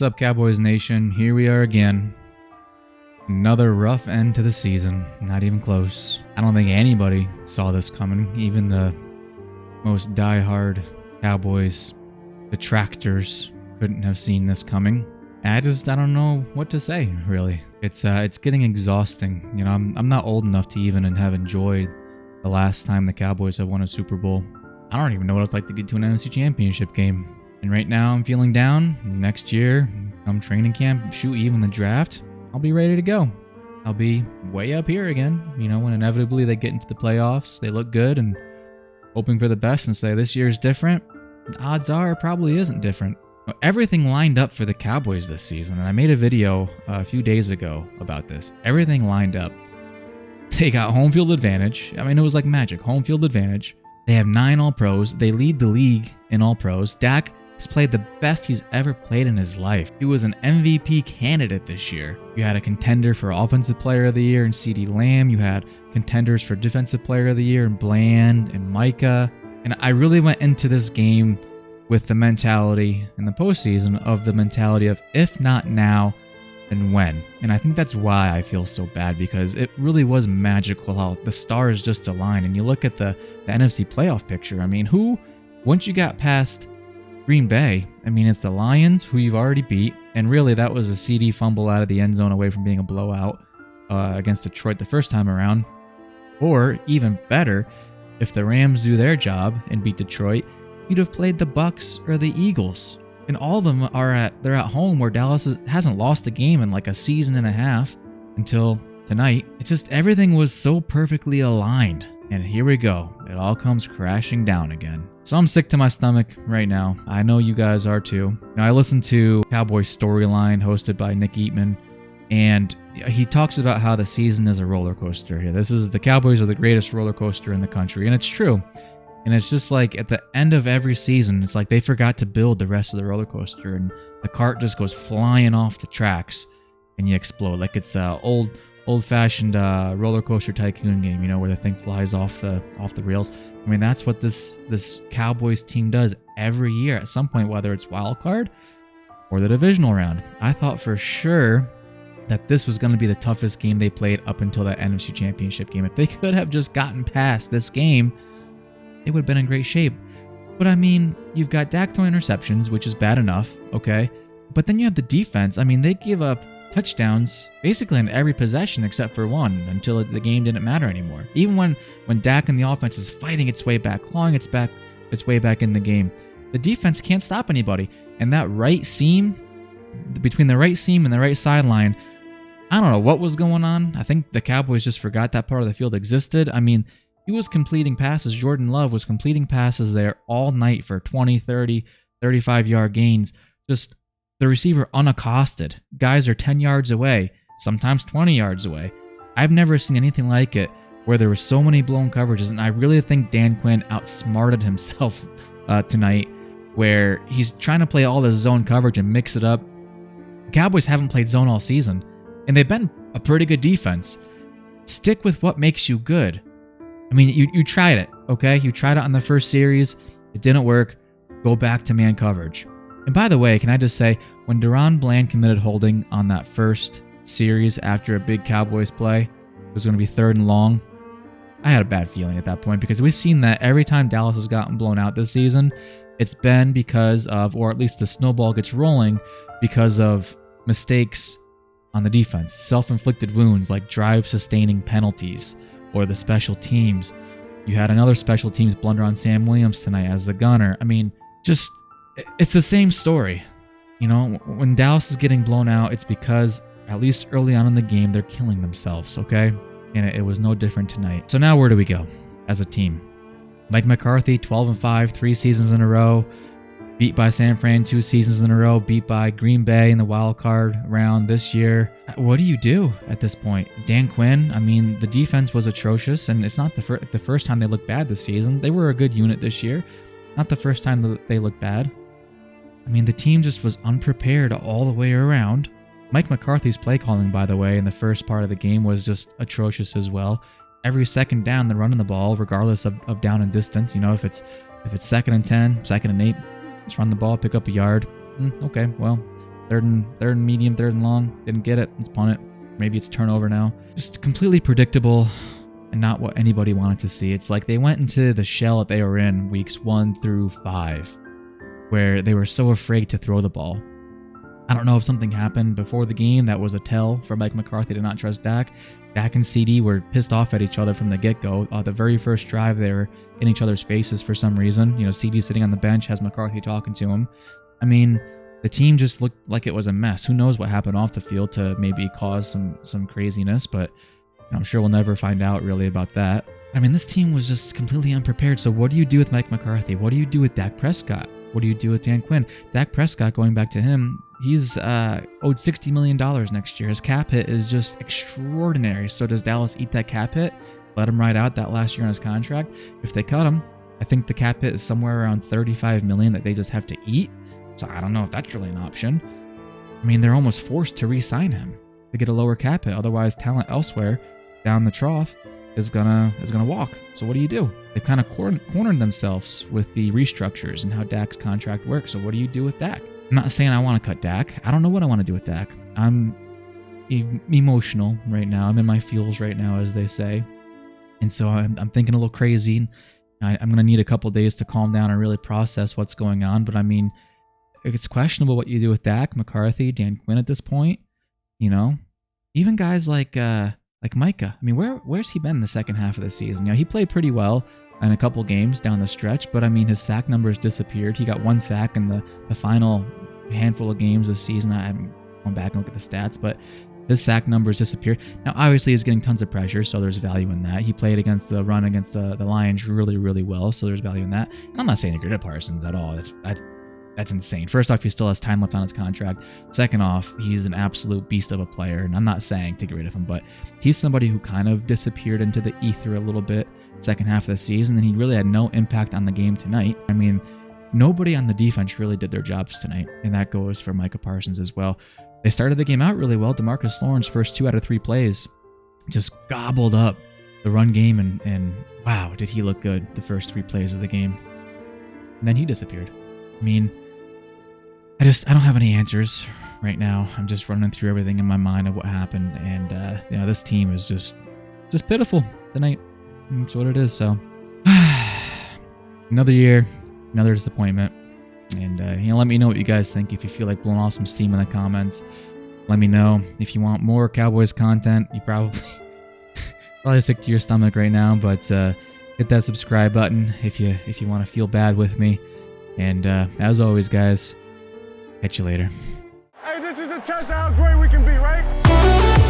What's up, Cowboys Nation? Here we are again. Another rough end to the season. Not even close. I don't think anybody saw this coming. Even the most diehard Cowboys detractors couldn't have seen this coming. I don't know what to say, really. It's getting exhausting. You know, I'm not old enough to even have enjoyed the last time the Cowboys have won a Super Bowl. I don't even know what it's like to get to an NFC Championship game. And right now I'm feeling down. Next year, come training camp, shoot, even the draft, I'll be ready to go. I'll be way up here again. You know, when inevitably they get into the playoffs, they look good and hoping for the best and say this year's different. Odds are it probably isn't different. Everything lined up for the Cowboys this season, and I made a video a few days ago about this. Everything lined up. They got home field advantage. I mean, it was like magic. Home field advantage. They have 9 All-Pros. They lead the league in All-Pros. Dak has played the best he's ever played in his life. He was an MVP candidate this year. You had a contender for Offensive Player of the Year in CeeDee Lamb. You had contenders for Defensive Player of the Year in Bland and Micah. And I really went into this game with the mentality in the postseason of the mentality of if not now, then when. And I think that's why I feel so bad, because it really was magical how the stars just aligned. And you look at the NFC playoff picture. I mean, once you got past Green Bay, I mean, it's the Lions, who you've already beat. And really, that was a CD fumble out of the end zone away from being a blowout against Detroit the first time around. Or even better, if the Rams do their job and beat Detroit, you'd have played the Bucks or the Eagles. And all of them they're at home, where Dallas hasn't lost a game in like a season and a half until tonight. It's just everything was so perfectly aligned. And here we go. It all comes crashing down again. So I'm sick to my stomach right now. I know you guys are too. You know, I listened to Cowboys Storyline hosted by Nick Eatman, and he talks about how the season is a roller coaster here. The Cowboys are the greatest roller coaster in the country, and it's true. And it's just like at the end of every season, it's like they forgot to build the rest of the roller coaster, and the cart just goes flying off the tracks and you explode. Like it's a old-fashioned roller coaster tycoon game, you know, where the thing flies off the rails. I mean, that's what this Cowboys team does every year at some point, whether it's Wildcard or the divisional round. I thought for sure that this was going to be the toughest game they played up until that NFC Championship game. If they could have just gotten past this game, they would have been in great shape. But I mean, you've got Dak throwing interceptions, which is bad enough, okay? But then you have the defense. I mean, they give up touchdowns basically in every possession except for one until the game didn't matter anymore. Even when Dak and the offense is fighting its way back, clawing its way back in the game, the defense can't stop anybody. And that right seam, between the right seam and the right sideline, I don't know what was going on. I think the Cowboys just forgot that part of the field existed. I mean, he was completing passes. Jordan Love was completing passes there all night for 20, 30, 35-yard gains. Just the receiver unaccosted. Guys are 10 yards away, sometimes 20 yards away. I've never seen anything like it where there were so many blown coverages, and I really think Dan Quinn outsmarted himself tonight, where he's trying to play all this zone coverage and mix it up. The Cowboys haven't played zone all season, and they've been a pretty good defense. Stick with what makes you good. I mean, you tried it, okay? You tried it on the first series. It didn't work. Go back to man coverage. And by the way, can I just say, when Deron Bland committed holding on that first series after a big Cowboys play, it was going to be 3rd and long, I had a bad feeling at that point, because we've seen that every time Dallas has gotten blown out this season, it's been because of, or at least the snowball gets rolling because of mistakes on the defense, self-inflicted wounds like drive-sustaining penalties, or the special teams. You had another special teams blunder on Sam Williams tonight as the gunner. I mean, just, it's the same story. You know, when Dallas is getting blown out, it's because, at least early on in the game, they're killing themselves, okay? And it was no different tonight. So now where do we go as a team? Mike McCarthy, 12-5, 3 seasons in a row. Beat by San Fran 2 seasons in a row. Beat by Green Bay in the wild card round this year. What do you do at this point? Dan Quinn, I mean, the defense was atrocious, and it's not the first time they looked bad this season. They were a good unit this year. Not the first time that they looked bad. I mean, the team just was unprepared all the way around. Mike McCarthy's play calling, by the way, in the first part of the game was just atrocious as well. Every second down, they're running the ball, regardless of down and distance. You know, if it's 2nd and 10, 2nd and 8, just run the ball, pick up a yard. Okay, well, Third and medium, third and long. Didn't get it. Let's punt it. Maybe it's turnover now. Just completely predictable and not what anybody wanted to see. It's like they went into the shell that they were in weeks 1 through 5, where they were so afraid to throw the ball. I don't know if something happened before the game that was a tell for Mike McCarthy to not trust Dak. Dak and CD were pissed off at each other from the get-go. The very first drive, they were in each other's faces for some reason. You know, CD sitting on the bench, has McCarthy talking to him. I mean, the team just looked like it was a mess. Who knows what happened off the field to maybe cause some craziness, but I'm sure we'll never find out really about that. I mean, this team was just completely unprepared. So what do you do with Mike McCarthy? What do you do with Dak Prescott? What do you do with Dan Quinn? Dak Prescott, going back to him, he's owed $60 million next year. His cap hit is just extraordinary. So does Dallas eat that cap hit? Let him ride out that last year on his contract? If they cut him, I think the cap hit is somewhere around $35 million that they just have to eat. So I don't know if that's really an option. I mean, they're almost forced to re-sign him to get a lower cap hit. Otherwise, talent elsewhere down the trough is gonna walk. So what do? They've kind of cornered themselves with the restructures and how Dak's contract works. So what do you do with Dak? I'm not saying I want to cut Dak. I don't know what I want to do with Dak. I'm emotional right now. I'm in my feels right now, as they say. And so I'm thinking a little crazy. I'm going to need a couple days to calm down and really process what's going on. But I mean, it's questionable what you do with Dak, McCarthy, Dan Quinn at this point. You know, even guys like Micah. I mean, where's he been the second half of the season? You know, he played pretty well in a couple games down the stretch, but I mean, his sack numbers disappeared. He got 1 sack in the final handful of games this season. I haven't gone back and looked at the stats, but his sack numbers disappeared. Now, obviously, he's getting tons of pressure, so there's value in that. He played against the run against the Lions really, really well, so there's value in that. And I'm not saying to get rid of Parsons at all. That's insane. First off, he still has time left on his contract. Second off, he's an absolute beast of a player, and I'm not saying to get rid of him, but he's somebody who kind of disappeared into the ether a little bit second half of the season, and he really had no impact on the game tonight. I mean, nobody on the defense really did their jobs tonight, and that goes for Micah Parsons as well. They started the game out really well. DeMarcus Lawrence, first 2 out of 3 plays, just gobbled up the run game, and wow, did he look good the first 3 plays of the game. And then he disappeared. I mean, I don't have any answers right now. I'm just running through everything in my mind of what happened, and this team is just pitiful tonight. That's what it is. So another year, another disappointment, and let me know what you guys think. If you feel like blowing off some steam in the comments, let me know. If you want more Cowboys content, you probably sick to your stomach right now, but hit that subscribe button if you want to feel bad with me. And as always, guys, catch you later. Hey, this is a test of how great we can be, right?